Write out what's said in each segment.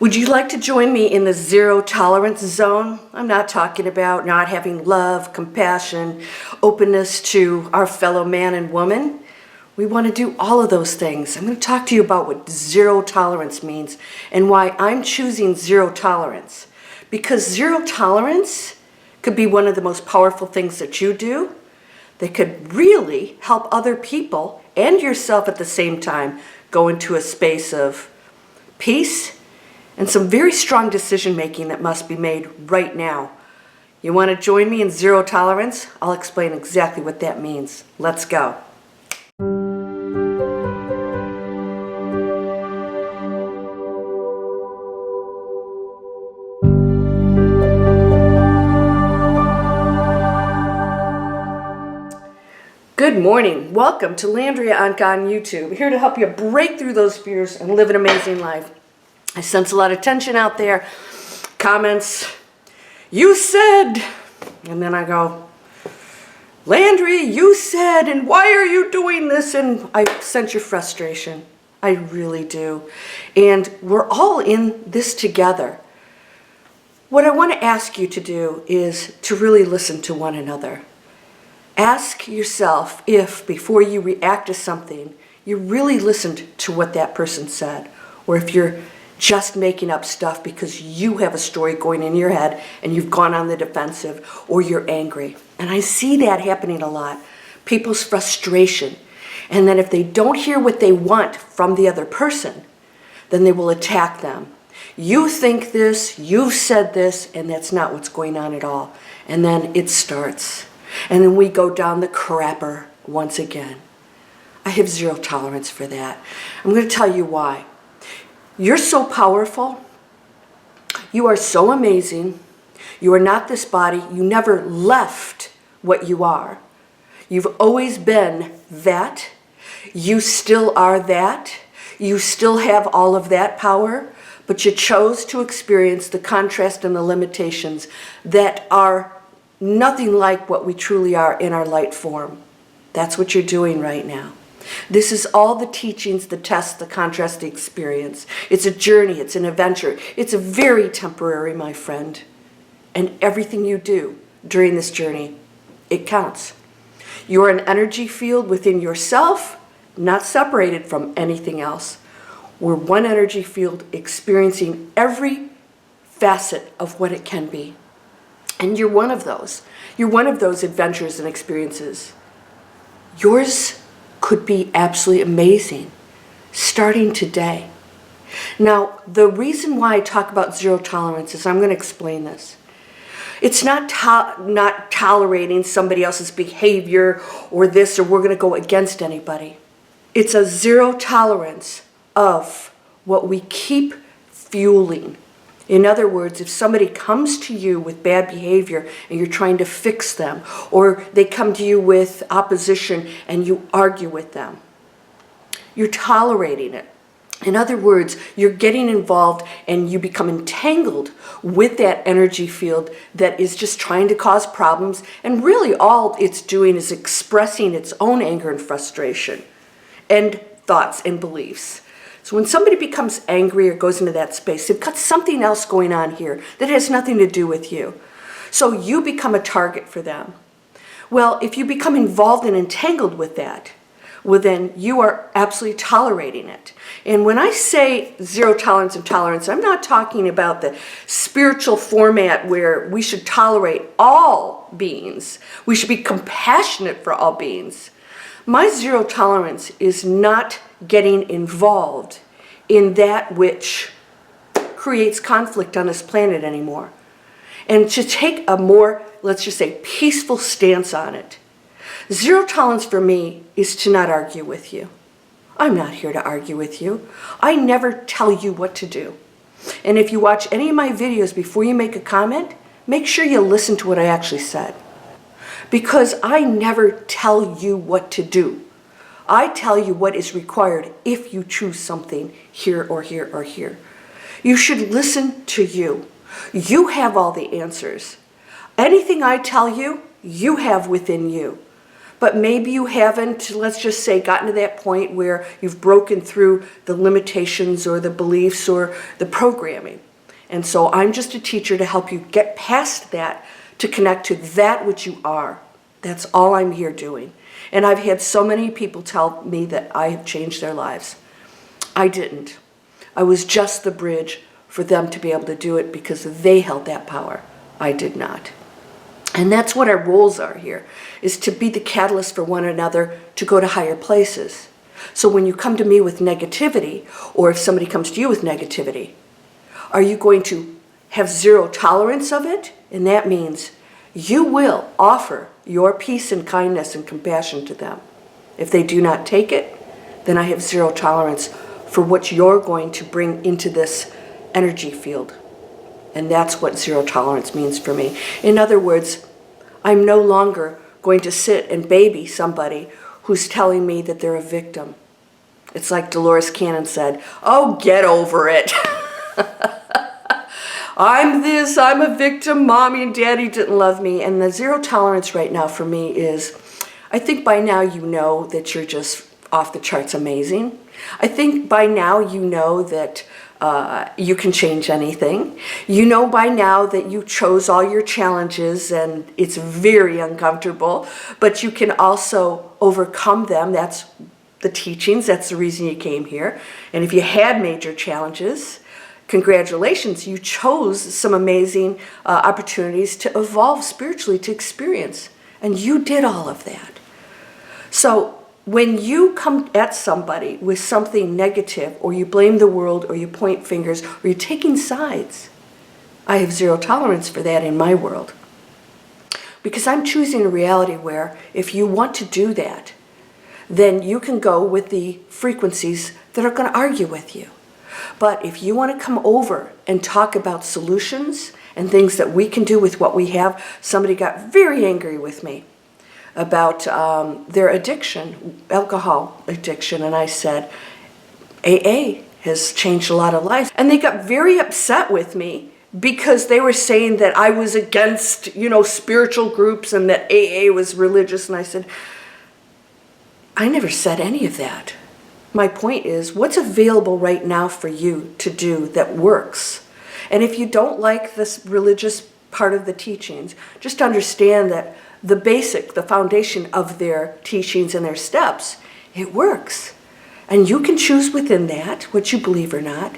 Would you like to join me in the zero tolerance zone? I'm not talking about not having love, compassion, openness to our fellow man and woman. We want to do all of those things. I'm going to talk to you about what zero tolerance means and why I'm choosing zero tolerance. Because zero tolerance could be one of the most powerful things that you do that could really help other people and yourself at the same time go into a space of peace and some very strong decision making that must be made right now. You want to join me in zero tolerance? I'll explain exactly what that means. Let's go. Good morning. Welcome to Landria Onkka on YouTube. Here to help you break through those fears and live an amazing life. I sense a lot of tension out there. Comments, you said, and then I go, Landria, you said, and why are you doing this? And I sense your frustration. I really do. And we're all in this together. What I want to ask you to do is to really listen to one another. Ask yourself if, before you react to something, you really listened to what that person said, or if you're just making up stuff because you have a story going in your head and you've gone on the defensive, or you're angry. And I see that happening a lot. People's frustration. And then if they don't hear what they want from the other person, then they will attack them. You think this, you've said this, and that's not what's going on at all. And then it starts. And then we go down the crapper once again. I have zero tolerance for that. I'm going to tell you why. You're so powerful. You are so amazing. You are not this body. You never left what you are. You've always been that. You still are that. You still have all of that power, but you chose to experience the contrast and the limitations that are nothing like what we truly are in our light form. That's what you're doing right now. This is all the teachings, the tests, the contrast, the experience. It's a journey, it's an adventure. It's a very temporary, my friend. And everything you do during this journey, it counts. You're an energy field within yourself, not separated from anything else. We're one energy field experiencing every facet of what it can be. And you're one of those. You're one of those adventures and experiences. Yours could be absolutely amazing, starting today. Now, the reason why I talk about zero tolerance is I'm going to explain this. It's not tolerating somebody else's behavior or this, or we're going to go against anybody. It's a zero tolerance of what we keep fueling. In other words, if somebody comes to you with bad behavior and you're trying to fix them, or they come to you with opposition and you argue with them, you're tolerating it. In other words, you're getting involved and you become entangled with that energy field that is just trying to cause problems, and really all it's doing is expressing its own anger and frustration and thoughts and beliefs. So when somebody becomes angry or goes into that space, they've got something else going on here that has nothing to do with you. So you become a target for them. Well, if you become involved and entangled with that, well then you are absolutely tolerating it. And when I say zero tolerance and tolerance, I'm not talking about the spiritual format where we should tolerate all beings. We should be compassionate for all beings. My zero tolerance is not getting involved in that which creates conflict on this planet anymore. And to take a more, let's just say, peaceful stance on it. Zero tolerance for me is to not argue with you. I'm not here to argue with you. I never tell you what to do. And if you watch any of my videos before you make a comment, make sure you listen to what I actually said. Because I never tell you what to do. I tell you what is required if you choose something here or here or here. You should listen to you. You have all the answers. Anything I tell you, you have within you. but maybe you haven't, let's just say, gotten to that point where you've broken through the limitations or the beliefs or the programming. And so I'm just a teacher to help you get past that, to connect to that which you are. That's all I'm here doing. And I've had so many people tell me that I have changed their lives. I didn't. I was just the bridge for them to be able to do it because they held that power. I did not. And that's what our roles are here, is to be the catalyst for one another to go to higher places. So when you come to me with negativity, or if somebody comes to you with negativity, are you going to have zero tolerance of it? And that means you will offer your peace and kindness and compassion to them. If they do not take it, then I have zero tolerance for what you're going to bring into this energy field. And that's what zero tolerance means for me. In other words, I'm no longer going to sit and baby somebody who's telling me that they're a victim. It's like Dolores Cannon said, oh, get over it. I'm this, I'm a victim, mommy and daddy didn't love me. And the zero tolerance right now for me is, I think by now you know that you're just off the charts amazing. I think by now you know that you can change anything. You know by now that you chose all your challenges and it's very uncomfortable, but you can also overcome them. That's the teachings, that's the reason you came here. And if you had major challenges, congratulations, you chose some amazing opportunities to evolve spiritually, to experience. And you did all of that. So when you come at somebody with something negative, or you blame the world, or you point fingers, or you're taking sides, I have zero tolerance for that in my world. Because I'm choosing a reality where if you want to do that, then you can go with the frequencies that are going to argue with you. But if you want to come over and talk about solutions and things that we can do with what we have, somebody got very angry with me about their addiction, alcohol addiction, and I said, AA has changed a lot of lives. And they got very upset with me because they were saying that I was against, spiritual groups and that AA was religious. And I said, I never said any of that. My point is, what's available right now for you to do that works? And if you don't like this religious part of the teachings, just understand that the foundation of their teachings and their steps, it works. And you can choose within that what you believe or not.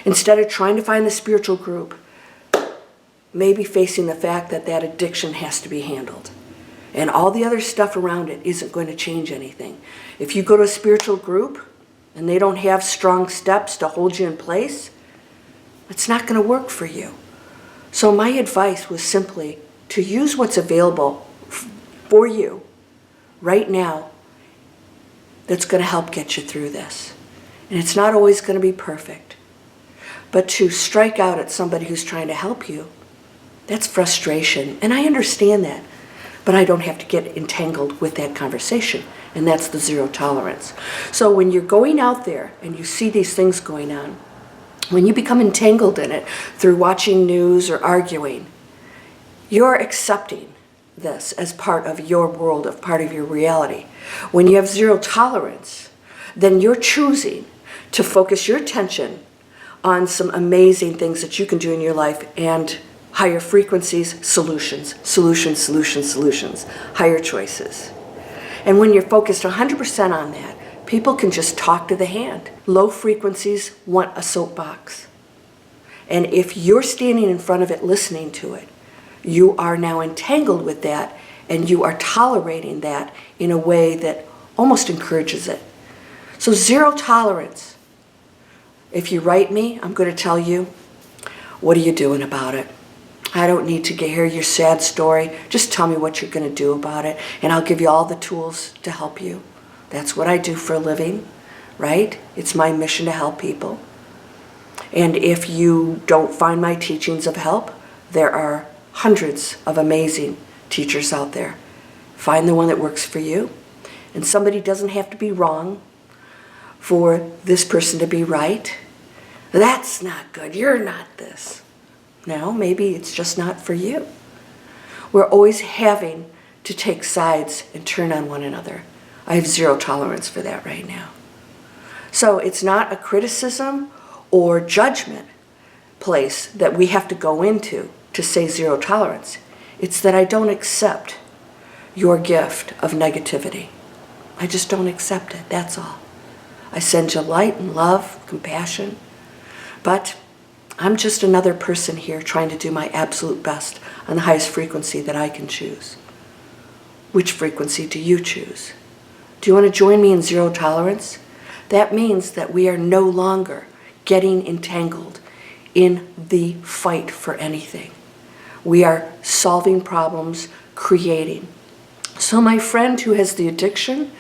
Instead of trying to find the spiritual group, maybe facing the fact that that addiction has to be handled. And all the other stuff around it isn't going to change anything. If you go to a spiritual group and they don't have strong steps to hold you in place, it's not going to work for you. So my advice was simply to use what's available for you right now that's going to help get you through this. And it's not always going to be perfect. But to strike out at somebody who's trying to help you, that's frustration. And I understand that. But I don't have to get entangled with that conversation. And that's the zero tolerance. So when you're going out there and you see these things going on, when you become entangled in it through watching news or arguing, you're accepting this as part of your world, of part of your reality. When you have zero tolerance, then you're choosing to focus your attention on some amazing things that you can do in your life and higher frequencies, solutions, higher choices. And when you're focused 100% on that, people can just talk to the hand. Low frequencies want a soapbox. And if you're standing in front of it listening to it, you are now entangled with that and you are tolerating that in a way that almost encourages it. So zero tolerance. If you write me, I'm going to tell you, what are you doing about it? I don't need to hear your sad story. Just tell me what you're going to do about it, and I'll give you all the tools to help you. That's what I do for a living, right? It's my mission to help people. And if you don't find my teachings of help, there are hundreds of amazing teachers out there. Find the one that works for you. And somebody doesn't have to be wrong for this person to be right. That's not good. You're not this. No, maybe it's just not for you. We're always having to take sides and turn on one another. I have zero tolerance for that right now. So it's not a criticism or judgment place that we have to go into to say zero tolerance. It's that I don't accept your gift of negativity. I just don't accept it, that's all. I send you light and love, compassion, but I'm just another person here trying to do my absolute best on the highest frequency that I can choose. Which frequency do you choose? Do you want to join me in zero tolerance? That means that we are no longer getting entangled in the fight for anything. We are solving problems, creating. So my friend who has the addiction,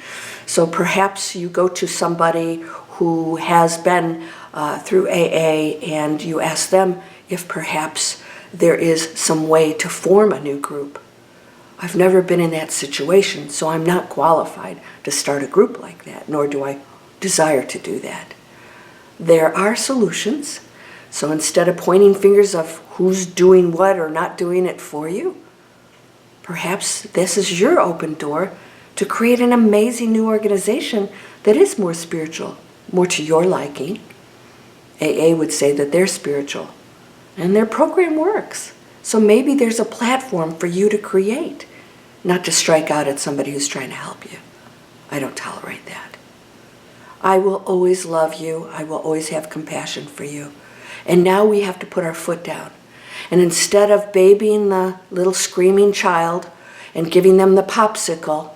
so perhaps you go to somebody who has been through AA and you ask them if perhaps there is some way to form a new group. I've never been in that situation, so I'm not qualified to start a group like that, nor do I desire to do that. There are solutions. So instead of pointing fingers of who's doing what or not doing it for you, perhaps this is your open door to create an amazing new organization that is more spiritual, more to your liking. AA would say that they're spiritual, and their program works. So maybe there's a platform for you to create, not to strike out at somebody who's trying to help you. I don't tolerate that. I will always love you. I will always have compassion for you. And now we have to put our foot down. And instead of babying the little screaming child and giving them the popsicle,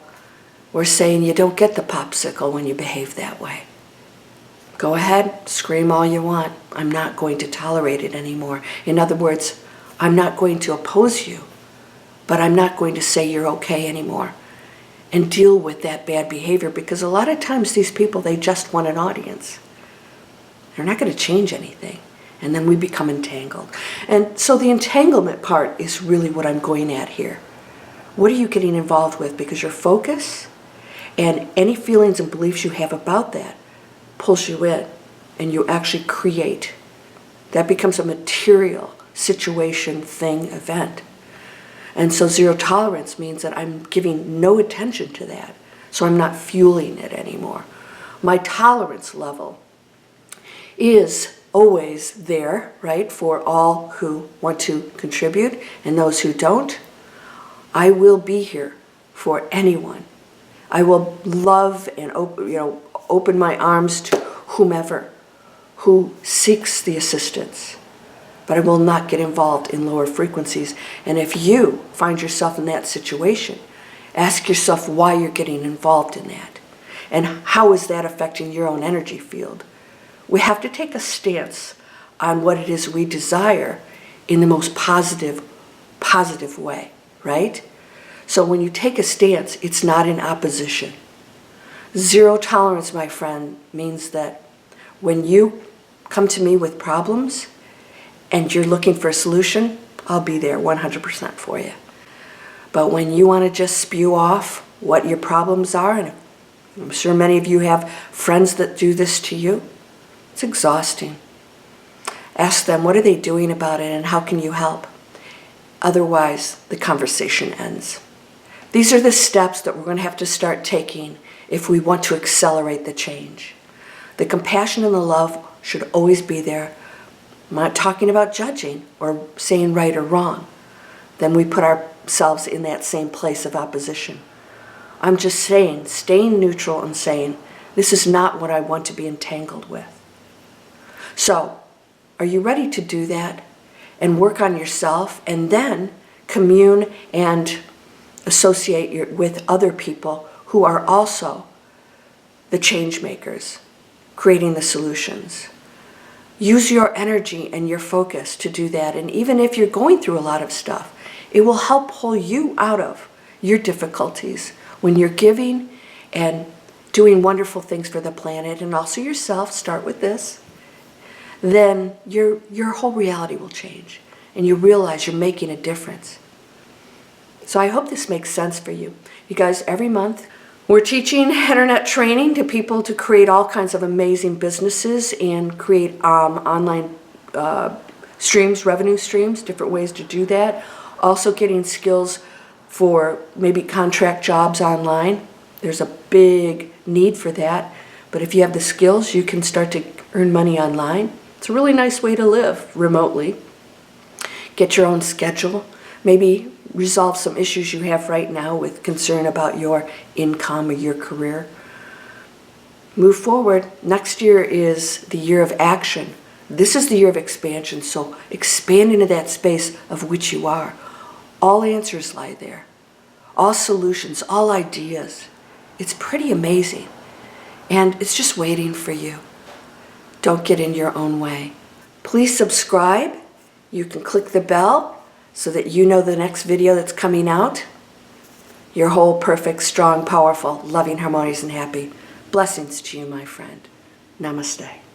we're saying you don't get the popsicle when you behave that way. Go ahead, scream all you want. I'm not going to tolerate it anymore. In other words, I'm not going to oppose you, but I'm not going to say you're okay anymore and deal with that bad behavior, because a lot of times these people, they just want an audience. They're not going to change anything. And then we become entangled. And so the entanglement part is really what I'm going at here. What are you getting involved with? Because your focus and any feelings and beliefs you have about that pulls you in, and you actually create. That becomes a material situation, thing, event. And so zero tolerance means that I'm giving no attention to that. So I'm not fueling it anymore. My tolerance level is always there, right, for all who want to contribute and those who don't. I will be here for anyone. I will love and open my arms to whomever who seeks the assistance. But I will not get involved in lower frequencies. And if you find yourself in that situation, ask yourself why you're getting involved in that. And how is that affecting your own energy field? We have to take a stance on what it is we desire in the most positive way, right? So when you take a stance, it's not in opposition. Zero tolerance, my friend, means that when you come to me with problems and you're looking for a solution, I'll be there 100% for you. But when you want to just spew off what your problems are, and I'm sure many of you have friends that do this to you, it's exhausting. Ask them, what are they doing about it and how can you help? Otherwise, the conversation ends. These are the steps that we're going to have to start taking if we want to accelerate the change. The compassion and the love should always be there. I'm not talking about judging or saying right or wrong. Then we put ourselves in that same place of opposition. I'm just saying, staying neutral and saying, this is not what I want to be entangled with. So, are you ready to do that and work on yourself and then commune and associate with other people who are also the change makers, creating the solutions? Use your energy and your focus to do that. And even if you're going through a lot of stuff, it will help pull you out of your difficulties when you're giving and doing wonderful things for the planet and also yourself. Start with this. Then your whole reality will change and you realize you're making a difference. So I hope this makes sense for you. You guys, every month we're teaching internet training to people to create all kinds of amazing businesses and create online streams, revenue streams, different ways to do that. Also getting skills for maybe contract jobs online. There's a big need for that. But if you have the skills, you can start to earn money online. It's a really nice way to live remotely. Get your own schedule. Maybe resolve some issues you have right now with concern about your income or your career. Move forward. Next year is the year of action. This is the year of expansion, so expand into that space of which you are. All answers lie there. All solutions, all ideas. It's pretty amazing. And it's just waiting for you. Don't get in your own way. Please subscribe. You can click the bell so that you know the next video that's coming out. You're whole, perfect, strong, powerful, loving, harmonious, and happy. Blessings to you, my friend. Namaste.